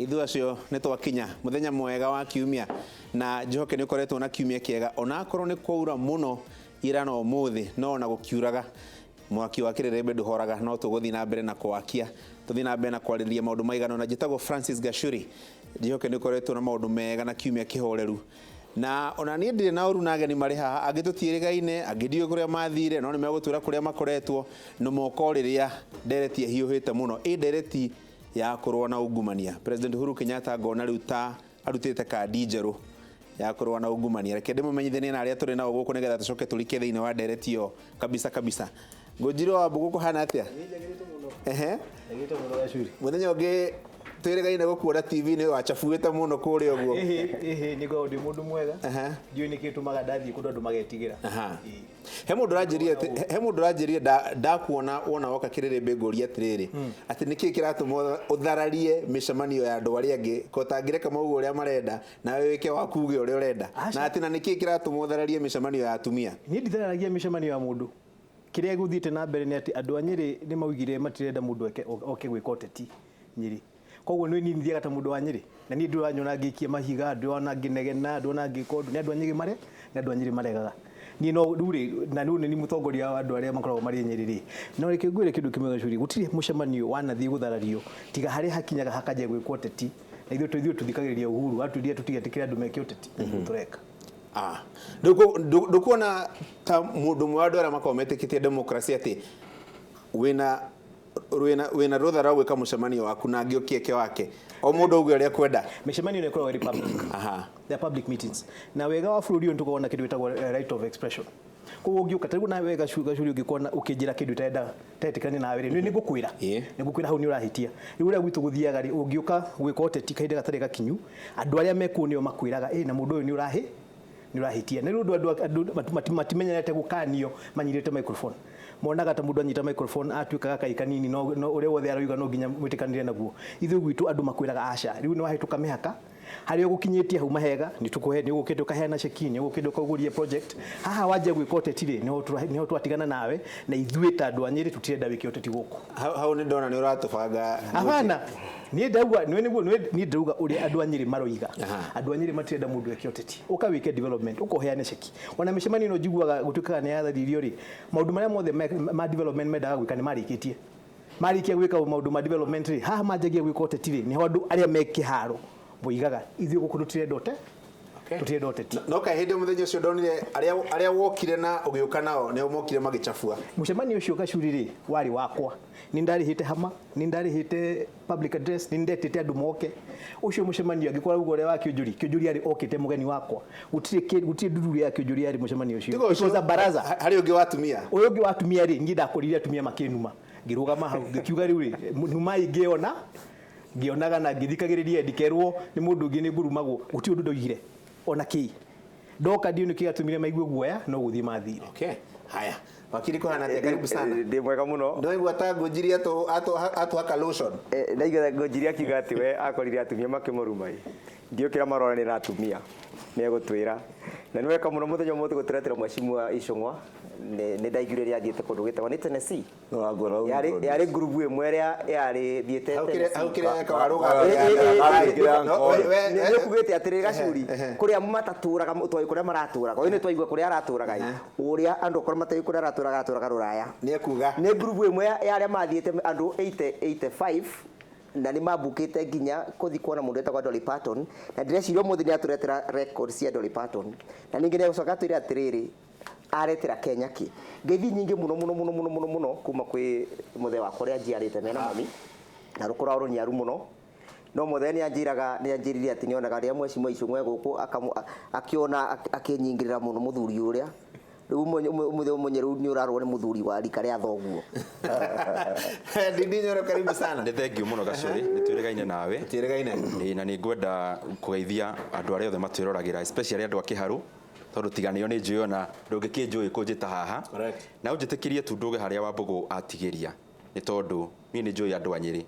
Ithu acio nĩ twakinya muthenya mwega wa kiumia na njoke nĩ ukoretwo na kiumia kiega ona akorwo nĩ kwaura muno ira no muthi no na gukiuraga mwaki wa kirerembe nduhoraga no tuguthi na mbere na kwakia tuthi na mbere na kwarĩrĩria maundu maigano na njĩtagwo Francis Gachuri njoke nĩ ukoretwo na maundu mega na kiumia kihoreru na ona niĩ ndirĩ na ũru na ageni marĩ haha angĩ tũtiĩrĩgaine angĩ ndiũ kũrĩa mathire no nĩ megũtwĩra kũrĩa makoretwo no moko rĩrĩa ndereti hiũhĩte mũno ndereti ya kũrũa na ungumania. President Uhuru Kenyatta ngona rĩu ta arutĩte kandi njerũ ya kũrũa na ungumania. Reke ndĩmũmenyithanie na arĩa tũrĩ nao gũkũ nĩgetha tũcoke tũrike thĩinĩ wa ndereti ĩyo kabisa. Ngũnjirũ wa Mbũgũkũ hana atĩa? Njagĩte mũno Gachuri. Mũthenya ũngĩ twĩrĩgaine gũkuona TV-inĩ wachafuĩte mũno kũrĩa ũguo. Nĩ ngoragwo ndĩ mũndũ mwega. Ndiũ nĩ kĩtũmaga ndathiĩ kũndũ andũ magetigĩra. He mũndũ ũranjĩrire ndakuona wona woka kĩrĩrĩmbĩ ngũria atĩrĩrĩ atĩ nĩkĩ kĩratũma ũthararie mĩcemanio ya andũ arĩa angĩ ko tangĩreka maugo ũrĩa marenda na wĩke wakuge ũrĩa ũrenda na atĩ na nĩkĩ kĩratũma ũthararie mĩcemanio ya atumia. Niĩ ndithararagia mĩcemanio ya mũndũ. Kĩrĩa gũthiĩte na mbere nĩ atĩ andũ a Nyĩrĩ nĩ maugire matirenda mũndũ oke gwĩka ũteti Nyĩrĩ. Koguo nĩ niĩ thiaga ta mũndũ wa Nyĩrĩ na niĩ ndĩranyona ngĩikia mahiga ndĩrona ngĩnegena ndĩrona ngĩka ũndũ nĩ andũ a Nyĩrĩ mare na andũ a Nyĩrĩ maregaga. Niĩ no rĩu na rĩu nĩ mũtongoria wa andũ arĩa makoragwo marĩ Nyĩrĩ rĩ no reke ngwĩre kĩndũ kĩmwe Gachuri gũtirĩ mũcemanio wanathiĩ gũtharario tiga harĩa hakinyaga hakaje gwĩka ũteti na ithuĩ tũthikagĩrĩria Uhuru atũria tũtigetĩkĩra andũ meke ũteti tũreka. Ndukuona ta mũndũ mwe andũ arĩa makometĩkĩtie demokrasia atĩ wĩna rũtha rwa gwĩka mũcemanio waku na angĩ ũkieke wake o mũndũ auge ũrĩa kwenda. Mĩcemanio nĩ ĩkoragwo ĩrĩ public. The public meetings na wega wa bũrũri ũyũ tũkoragwo na kĩndũ gĩtagwo right of expression. Koguo ũngĩũka tarĩu na wega Gachuri ũngĩkorwo ũkĩnjĩra kĩndũ ũtetĩkania nawe rĩ nĩ ngũkwĩra hau nĩ ũrahitia. Rĩu ũrĩa gwitũ gũthiaga rĩ ũngĩũka gwĩka ũteti kahinda gatarĩ gakinyu andũ arĩa mekuo nĩo makwĩraga na mũndũ ũyũ nĩ ũrahitia. Nĩ rĩu andũ matimenyerete gũkanio manyirĩte microphone. Monaga ta mũndũ anyita microphone atuĩkaga kai kanini no ũrĩa wothe arauga no nginya mwĩtĩkanĩre naguo. Ithuĩ gwitũ andũ makwĩraga aca rĩu nĩ wahĩtũka mĩhaka harĩa ũgũkinyĩtie hau mahega nĩ tũkũhe nĩ ũgũkĩndũ kaheana cheki nĩ ũgũkĩndũ kaugũrie project haha wanje gwĩka ũteti rĩ nĩho twatigana nawe na ithuĩ ta andũ a Nyĩrĩ tũtirenda wĩke ũteti gũkũ. Hau nĩ ndona nĩ ũratũbanga. Hapana niĩ ndauga niĩ ndauga ũrĩa andũ a Nyĩrĩ maroiga andũ a Nyĩrĩ matirenda mũndũ wĩke ũteti ũka wĩke development ũkoheane cheki ona mĩcemanio ĩno njiguaga gũtuĩkaga nĩ yatharirio rĩ maũndũ marĩa mothe ma development mendaga gwĩka nĩ marĩkia gwĩka maũndũ ma development rĩ haha manjagia gwĩka ũteti rĩ nĩho andũ arĩa me kĩharo boigaga ithuĩ gũkũ tũtirenda ũteti. No kaĩ hĩndĩ mũthenya ũcio ndonire arĩa wokire na ũgĩũka nao nĩo mokire magĩchafua. Mũcemanio ũcio Gachuri rĩ warĩ wakwa nĩ ndarĩhĩte hama nĩ ndarĩhĩte public address nĩ ndetĩte andũ moke ũcio mũcemanio angĩkorwo ugo ũrĩa wa Kĩũnjũri arĩ okĩte mũgeni wakwa gũtirĩ nduru ya Kĩũnjũri arĩ mũcemanio ũcio. It was a baraza. Harĩ ũngĩ wa atumia. Ũyũ ũngĩ wa atumia rĩ niĩ ndakorire atumia makĩnuma ngĩrũgama hau ngĩkiuga rĩu rĩ numa ingĩona ngĩonaga na ngĩthikagĩrĩria ndikerwo nĩ mũndũ ũngĩ nĩ ngurumagwo gũtirĩ ũndũ ndoigire ona kĩ ndoka ndiũ nĩ kĩgatũmire maigue guoya no gũthiĩ mathire. Haya wakiri kuhana atĩa karibu sana. Ndĩ mwega mũno. Ndoigua ta Ngũnjiri atũhaka lotion. Ndaigua Ngũnjiri akiuga atĩ we akorire atumia makĩmũruma ndiũkĩra maroranĩra atumia nĩ egũtwĩra na nĩ weka mũno mũthenya ũmũthĩ gũtũretera Mheshimiwa Icũng'wa nĩ ndaiguire rĩa thiĩte kũndũ gĩtagwo nĩ Tennessee yarĩ ngurubu ĩmwe ĩrĩa yarĩ thiĩte nĩ kugĩte atĩrĩrĩ Gachuri kũrĩa matatũraga kũrĩa maratũraga ũyũ nĩ twaigua kũrĩa aratũraga ũrĩa andũ korwo matarĩ kũrĩa aratũraga Rũraya nĩ kuga nĩ ngurubu ĩmwe yarĩa mathiĩte andũ 85 na nĩ mabukĩte nginya kũthi kuona mũndũ etagwo Dolly Parton na ndĩreciria ũmũthĩ nĩ atũretera records cia Dolly Parton na ningĩ nĩ gũcoka twĩre atĩrĩrĩ aretera Kenya kĩ ngeithi nyingĩ mũno kuma kwĩ mũthee wakwa ũrĩa njiarĩte mena mami na rũkũra rũniaru mũno no mũthee nĩ anjĩrire atĩ nĩonaga rĩa Mheshimiwa Icũng'wa gũkũ akĩona akĩnyingĩrĩra mũno mũthuri ũrĩa rĩu mũthee rĩu nĩ ũrarwo nĩ mũthuri wa rika rĩa thoguo. Ndindi Nyoro karibu sana. Nĩ thengiũ mũno Gachuri nĩ twĩrĩgaine nawe. Twĩrĩgaine. Na nĩ ngwenda kũgeithia andũ arĩa othe matwĩroragĩra especially andũ a Kĩharũ tondũ tiganĩo nĩ njũĩ ona ndũngĩkĩnjũĩ kũnjĩta haha na ũnjĩtĩkĩrie tu ndũge harĩa Wambũgũ atigĩria nĩ tondũ niĩ nĩ njũĩ andũ a Nyĩrĩ.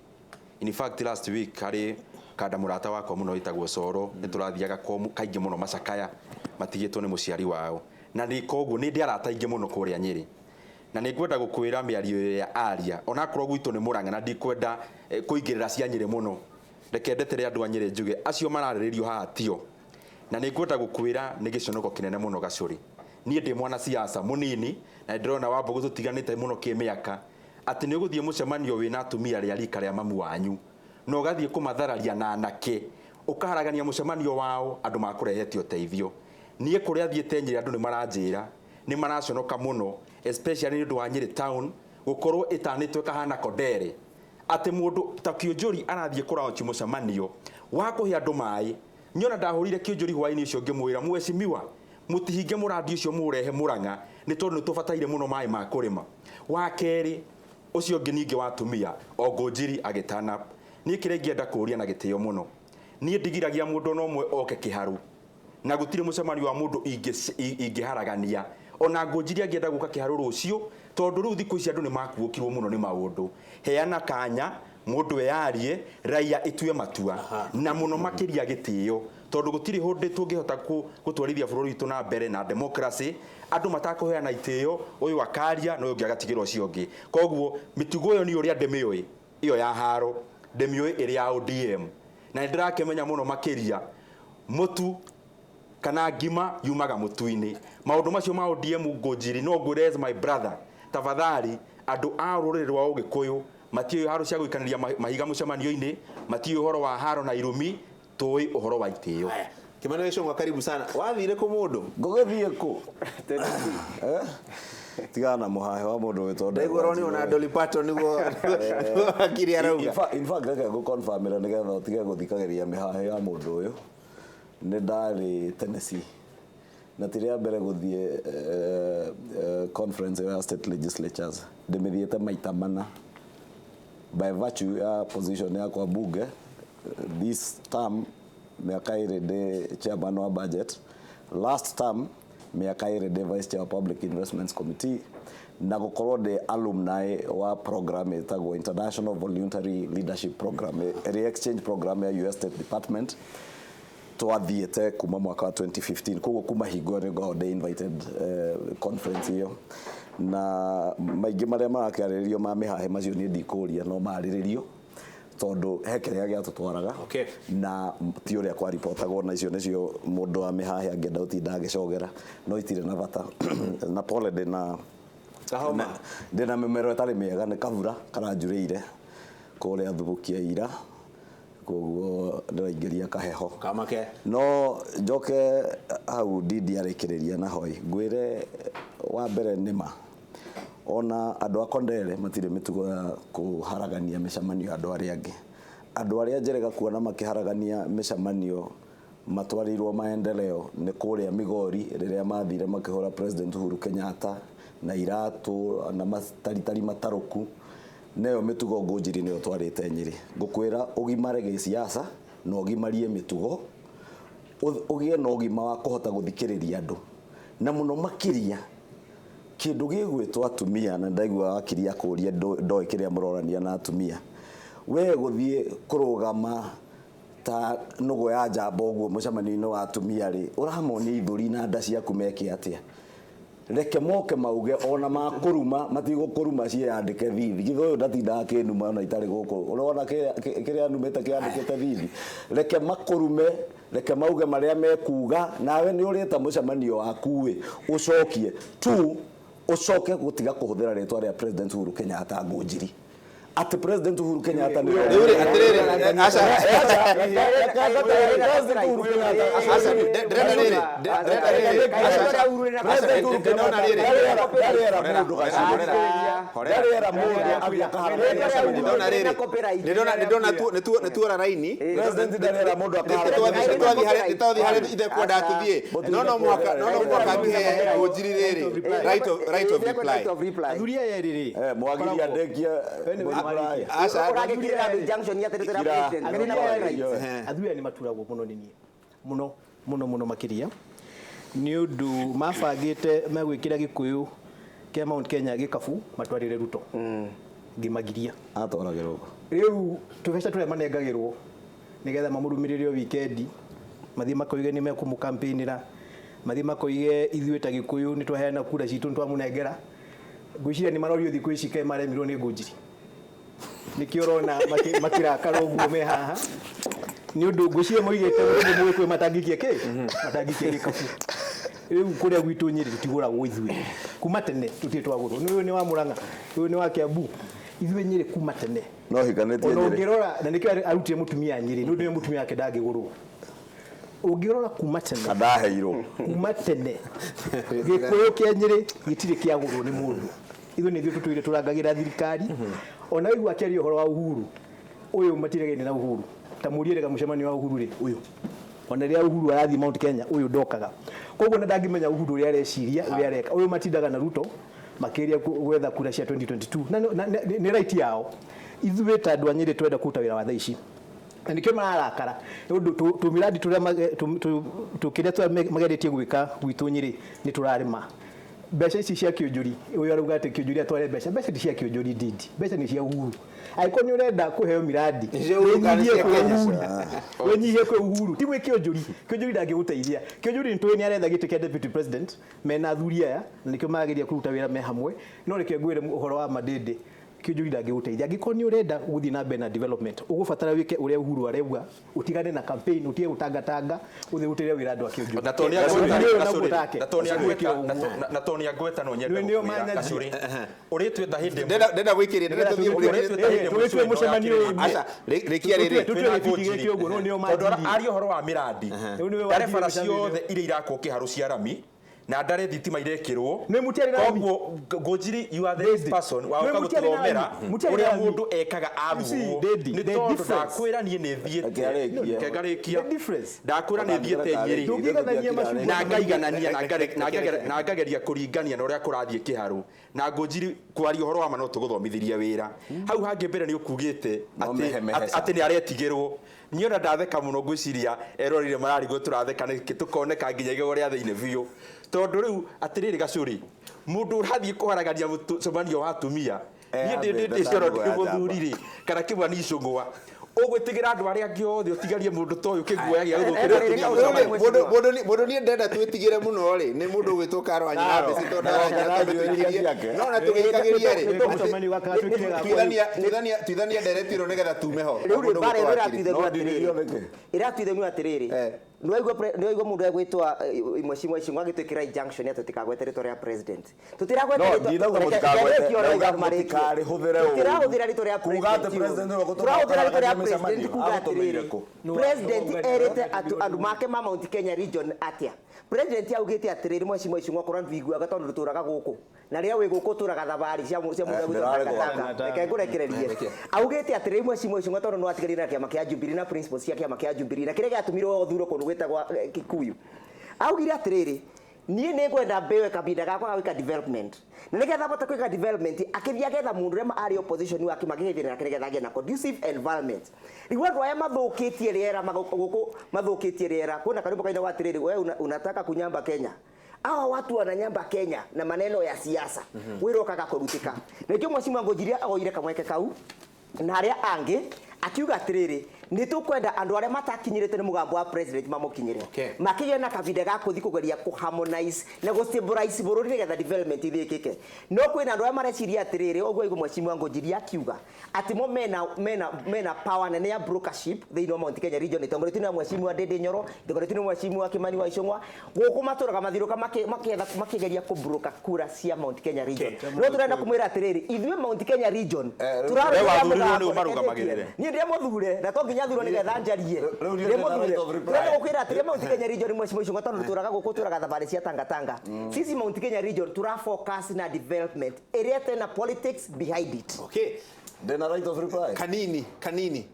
In fact last week harĩ kanda mũrata wakwa mũno wĩtagwo Coro nĩ tũrathiaga kaingĩ mũno Macakaya matigĩtwo nĩ mũciari wao na nĩ koguo nĩ ndĩ arata aingĩ mũno kũrĩa Nyĩrĩ na nĩ ngwenda gũkwĩra mĩario ya aria ona akorwo gwitũ nĩ Mũrang'a na ndikwenda kũingĩrĩra cia Nyĩrĩ mũno reke ndetere andu anyire njuge acio mararĩrĩrio haha tio na nĩ ngwenda gũkwĩra nĩ gĩconoko kĩnene mũno Gacũrĩ niĩ ndĩ mwana siasa mũnini na ndĩrona Wambũgũ tũtiganĩte mũno kĩmĩaka atĩ nĩ ũgũthiĩ mũcemanio wĩna atumia rĩa rika rĩa mamu wanyu na ũgathiĩ kũmathararia na anake ũkaharagania mũcemanio wao andũ makũrehete ũteithio niĩ kũrĩa thiĩte Nyĩrĩ andũ nĩ maranjĩra nĩ maraconoka mũno especially nĩ ũndũ wa Nyĩrĩ town gũkorwo ĩtanĩtwe kahana Kodere atĩ mũndũ ta Kĩũnjũri arathiĩ kũraunchi mũcemanio wa kũhe andũ maĩ nyona ndahũrire Kĩũnjũri hwainĩ ũcio ngĩmwĩra mwecimiwa mũtihinge mũrandi ũcio mũrehe Mũrang'a nĩ tondũ nĩ tũbataire mũno maĩ ma kũrĩma wa kerĩ ũcio ũngĩ ningĩ wa atumia o Ngũnjiri agĩtana niĩ kĩrĩa ingĩenda kũria na gĩtĩo mũno niĩ ndigiragia mũndũ no mwe oke kĩharu na gũtirĩ mũcemanio wa mũndũ ingĩharagania ona Ngũnjiri angĩenda gũka kĩharu rũcio tondũ rĩu thikũ ici andũ nĩ makuũkirwo mũno nĩ maũndũ heana kanya mũndũ eyarie raia itue matua na mũno makĩria gĩtĩo tondũ gũtirĩ hũndĩ tũngĩhota gũtwarithia bũrũri witũ na mbere na democracy andũ matakũheana itĩo ũyũ akaria na ũyũ ũngĩ agatigĩrwo ũcio ũngĩ koguo mĩtugo ĩyo nĩ ũrĩa ndĩmĩũĩ iyo ya haro ndĩmĩũĩ ĩrĩ ya ODM na ndĩrakĩmenya mũno makĩria mũtu kana ngima yumaga mũtu-inĩ maũndũ macio ma ODM Ngũnjiri no ngwĩre as my brother tafadhali andũ a rũrĩrĩ rwa Ũgĩkũyũ matiũĩ haro cia gũikanĩria mahiga mũcemanio-inĩ matiũĩ ũhoro wa haro na irumi tũĩ ũhoro wa itĩo Kimani Ichung'wa karibu sana wathire kũ mũndũ ngũgĩthiĩ kũ tigana mũhahe wa mũndũ wĩtwo ndegũrwo nĩ ona Dolly Parton nĩguo akiri arauga in fact reke gũconfirmĩra nĩgetha ũtige gũthikagĩria mĩhahe ya mũndũ ũyũ nĩ ndarĩ Tennessee na tĩrĩa mbere gũthiĩ conference ya state legislatures ndĩmĩthiĩte maita mana by virtue ya position yakwa bunge this term miaka ĩrĩ ndĩ chairman wa budget last term miaka ĩrĩ ndĩ vice chair wa public investments committee na gũkorwo ndĩ alumni wa program ĩtagwo international voluntary leadership program re-exchange program ya US State Department twathiĩte kuma mwaka wa 2015 koguo kuma hingo nĩ ngoragwo ndĩ invited conference iyo na maingĩ marĩa marakĩarĩrĩrio ma mĩhahe macio niĩ ndikũria no marĩrĩrio tondũ he kĩrĩa gĩatũtwaraga na ti ũrĩa kwa reportagwo na icio nĩcio mũndũ wa mĩhahe angĩenda gũtinda agĩcogera no itirĩ na bata na pole ndĩna mĩmero ĩtarĩ mĩega nĩ kabura karanjurĩire kũrĩa Thubukia ira koguo ndĩraingĩria kaheho kamake no njoke hau ndiarĩkĩrĩria na hoi ngwĩre wa mbere nĩma ona andũ a Kondere matirĩ mĩtugo ya kũharagania mĩcemanio andũ arĩa angĩ andũ arĩa njerega kuona makĩharagania mĩcemanio matwarirwo maendeleo nĩ kũrĩa Migori rĩrĩa mathire makĩhũra President Uhuru Kenyatta na iratũ na mataritari matarũku nayo mĩtugo Ngũnjiri nĩyo twarĩte Nyĩrĩ ngũkwĩra ũgimare gĩciaca na ũgimarie mĩtugo ũgĩe na ũgima wa kũhota gũthikĩrĩria andũ na mũno makĩria kĩndũ gĩgwĩtwo atumia na ndaigua wakiria kũria ndoĩ kĩrĩa mũrorania na atumia we gũthiĩ kũrũgama ta nũgũ ya njamba ũguo mũcemanio-inĩ wa atumia rĩ ũramonia ithũri na nda ciaku meke atĩa reke moke mauge ona makũruma matigũkũruma ciandĩke thithi githĩ ũyũ ndatindaga kĩnuma ona itarĩ gũkũ ũrona kĩrĩa numĩte kĩandĩkĩte thithi reke makũrume reke mauge marĩa mekuga nawe nĩ ũrĩte mũcemanio waku ĩ ũcokie tu ucoke gutiga kuhuthira ritwa rĩa President Uhuru Kenyatta Ngũnjiri ati President Uhuru Kenyatta ni nituora raini President ndarera mundu akathi hari ithe kwenda tuthie no mwaka ngihe Ngũnjiri riri right of reply athuria yeriri mwagiria ndekia athuria ni maturagwo muno nini muno makiria ni undu mabangite megwikira Gikuyu kia Mount Kenya gikabu matwarire Ruto ngimagiria atoragirwo riu tubeca tule manengagirwo nigetha mamurumiririo weekend mathie makoige ni mekumukampeinira mathie makoige ithuĩ ta Gikuyu ni twaheana kura citu twamunengera ngwiciria ni marorio thikũ ici ke maremirwo ni Ngũnjiri nikiorona makirakara uguo me haha ni undu ngucie moigete mwe kwe matangikie gikabu riu kuria gwitu Nyeri tutigura gwithwe kuma tene tutitwagurwo ni uyu ni wa Murang'a uyu ni wa Kiambu ithuĩ Nyeri kuma tene no hikanĩtie Nyeri ũngĩrora na nĩkĩo arutire mũtumia Nyeri nĩ mũtumia wake ndangĩgũrwo ũngĩrora kuma tene ndaheirwo kuma tene gĩkũyũ kĩa Nyeri gĩtirĩ kĩagũrwo nĩ mũndũ ithuĩ nĩ ithuĩ tũtũire tũrangagĩra thirikari ona igua akĩaria ũhoro wa Uhuru ũyũ matiregene na Uhuru ta mũriĩrega mũcemanio wa Uhuru rĩ ũyũ ona rĩa Uhuru arathi Mount Kenya ũyũ ndokaga koguo na ndangĩmenya Uhuru ũrĩa areciria ũrĩa areka ũyũ matindaga na Ruto makĩria gwetha kura cia 2022 na nĩ right yao ithuĩ ta andũ a Nyeri twenda kũruta wĩra wa thaa ici na nikio mararakara nĩ ũndũ tũmiradi tũrĩa tũkĩrĩa mageretie gwĩka gwitũ Nyeri nĩ tũrarĩma mbeca ici cia kĩonjũri ũyũ arauga atĩ kĩonjũri atware mbeca ti cia kĩonjũri ndindi mbeca nĩ cia Uhuru aiko nĩ ũrenda kũheo miradi wenyihie kwĩ Uhuru ti gwĩ kĩonjũri ndangĩgũteithia kĩonjũri nĩ aretha gĩtĩ kĩa deputy president mena athuri aya nikio mageria kũruta wĩra me hamwe no reke ngwĩre ũhoro wa Madindi kĩonjũri ndangĩgũteithia angĩkorwo nĩ ũrenda gũthiĩ na mbere na development ũgũbatara wĩke ũrĩa Uhuru arauga ũtigane na campaign ũtige gũtangatanga ũthiĩ gũteithia wĩra andũ a kĩonjũri na Tony Agweta no nyenda gacuri uri twenda hindi ndenda gwĩkĩria ndenda tũthiĩ mũcemanio aca rekia rĩrĩ tondũ ario horo wa miradi ndare bara ciothe iria irakwo kĩharu cia rami na ndare thitima irekirwo koguo Ngũnjiri you are the next person wa gũtũthomera ũrĩa mũndũ ekaga aruo nĩ tondũ ndakwĩra niĩ nĩ thiĩte kengarĩkia ndakwĩra nĩ thiĩte Nyeri na ngaiganania na ngageria kũringania na ũrĩa kũrathiĩ kĩharu na Ngũnjiri kwaria ũhoro wa ma no tũgũthomithirie wĩra hau hangĩ mbere nĩ ũkugĩte atĩ nĩ aretigĩrwo niĩ ona ndatheka mũno ngwĩciria erorire mararigwo tũratheka nĩkĩ tũkoneka nginya igego rĩa thĩinĩ biũ tondũ rĩu atĩrĩrĩ gacũri mũndũ ũrathiĩ kũharagania mũcemanio wa atumia niĩ ndĩcioro ndĩ mũthuri rĩ kana kĩmwe nĩ icũng'wa ũgwĩtigĩra andũ arĩa angĩ othe ũtigarie mũndũ ta ũyũ kĩguoya gĩa gũthũkĩra mũndũ niĩ ndenda twĩtigĩre mũno rĩ nĩ mũndũ ũgwĩtwo Karo wa Nyambe no na tũgĩkagĩria rĩ tuithania nderetirwo nĩgetha tume ho ĩratuithanio atĩrĩrĩ nĩwaigua mũndũ egwĩtwa Mheshimiwa Icũng'wa agĩtwĩkĩra injunction atĩ tũtikagwete rĩtwa rĩa president tũtirahũthĩra rĩtwa rĩa president kuga atĩrĩrĩ president erĩte andũ make ma Mount Kenya region atĩa president augĩte atĩrĩrĩ Mheshimiwa Icũng'wa korwo ndũiguaga tondũ tũtũraga gũkũ na rĩrĩa wĩ gũkũ tũraga thabarĩ cia mũndũ gwĩtwo reke ngũrekererie augĩte atĩrĩrĩ Mheshimiwa Icũng'wa tondũ no atigarire na kĩama kĩa Jubilee na principles cia kĩama kĩa Jubilee na kĩrĩa gĩatũmirwo othurwo kũndũ gwĩtagwa Kikuyu augire atĩrĩrĩ niĩ nĩ ngwenda mbewe kabinda gakwa gwĩka development na nĩgetha bote gwĩka development akĩthiĩ agetha mũndũ ũrĩa arĩ opposition wake makĩgeithia na nĩgetha agĩe na conducive environment rĩu andũ aya mathũkĩtie rĩera gũkũ mathũkĩtie rĩera kuona karibu kaina wa atĩrĩrĩ wewe unataka kunyamba Kenya hawa watu wananyamba Kenya na maneno ya siasa wĩrokaga kũrutĩka nĩkĩo Mheshimiwa Ngũnjiri agoire kamweke kau na arĩa angĩ akiuga atĩrĩrĩ nĩ tũkwenda andũ arĩa matakinyĩrĩte nĩ mũgambo wa president mamũkinyĩre makĩgĩa na kavinda ga kũthi kũgeria kũharmonize na gũstabilize bũrũri nĩgetha development ithĩkĩke no kwĩna andũ arĩa mareciria atĩrĩrĩ ũguo igũ Mheshimiwa Ngũnjiri akiuga atĩ mo mena power nene ya brokership thĩinĩ wa Mount Kenya region itongoretio nĩ Mheshimiwa Ndindi Nyoro itongoretio nĩ Mheshimiwa Kimani wa Icũng'wa gũkũ matũraga mathirũka makĩgeria kũbroka kura cia Mount Kenya region no tũrenda kũmwĩra atĩrĩrĩ ithuĩ Mount Kenya region tũrarũgamagĩrĩre niĩ ndĩrĩa mũthure na to nginya thurwo nĩgetha njarie ndĩrĩa mũthure tũrenda gũkwĩra atĩrĩ Mount Kenya region Mheshimiwa Icũng'wa tondũ tũraga gũkũ tũraga thabarĩ cia Tangatanga sisi Mount Kenya region turafocus na development area tena politics behind it ndena right of reply kanini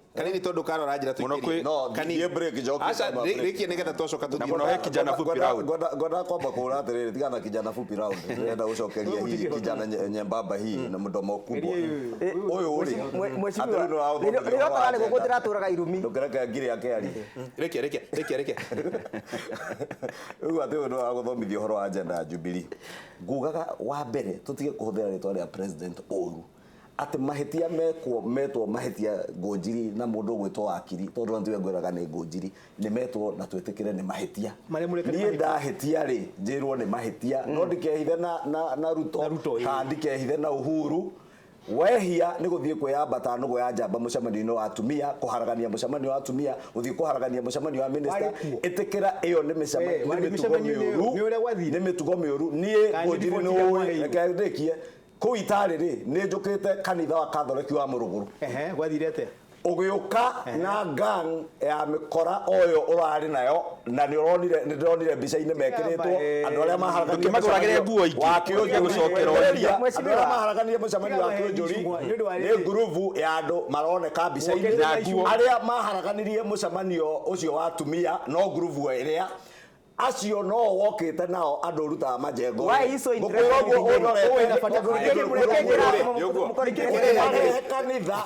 tondu Karo ranjira twikiri kanini break joke acha riki nĩgetha twacoka tuthie no he kijana fupi round ngoda kwamba kũra atĩrĩrĩ tigana kijana fupi round ndĩrenda gũcokeria hii kijana nyembamba hii na mdomo kubwa ũyũ ũrĩ Mheshimiwa nĩrotaga nĩ gũkũ tũratũraga irumi ndũkereke ngiri yake ari reke ũguo atĩ ũndũ wa gũthomithia ũhoro wa agenda ya Jubilee ngugaga wa mbere tũtige kũhũthĩra rĩtwa rĩa president ũru atĩ mahĩtia metwo mahĩtia Ngũnjiri na mũndũ gwĩtwo wakiri tondũ ntwe ngwĩraga nĩ Ngũnjiri nĩ metwo na twĩtĩkĩre nĩ mahĩtia niĩ ndahĩtia rĩ njĩrwo nĩ mahĩtia no ndikehithe na Ruto kana ndikehithe na Uhuru wehia nä gå thiä kwä yambata nå gå ya njamba må cemanio-inä wa atumia kå haragania må cemanio wa atumia gå thiä kå haragania må cemanio wa minista ä tä kä ra ä yo nä mä tugo mä å ru niä gå njiri nä å reke ndä kie kå u itarä rä nä njå kä te kanitha wa katholeki wa må rå gå ru gwathire atä ugiuka na gang ya mikora oyo urari nayo na ni uronire ni ndonire mbica-ini mekiritwo andu aria maharagania nguo ingi gucokera uria andu aria maharagania mucemanio wa kionjuri ni nguruvu ya andu maroneka mbica-ini aria maharaganirie mucemanio ucio wa atumia no nguruvu iria acio no wokite nao andu rutaga majengo kanitha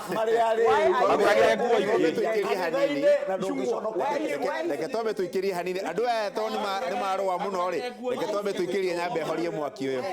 reke twambe tuikirie hanini andu aya to ni marua muno ri reke twambe tuikirie nyambe horie mwaki uyu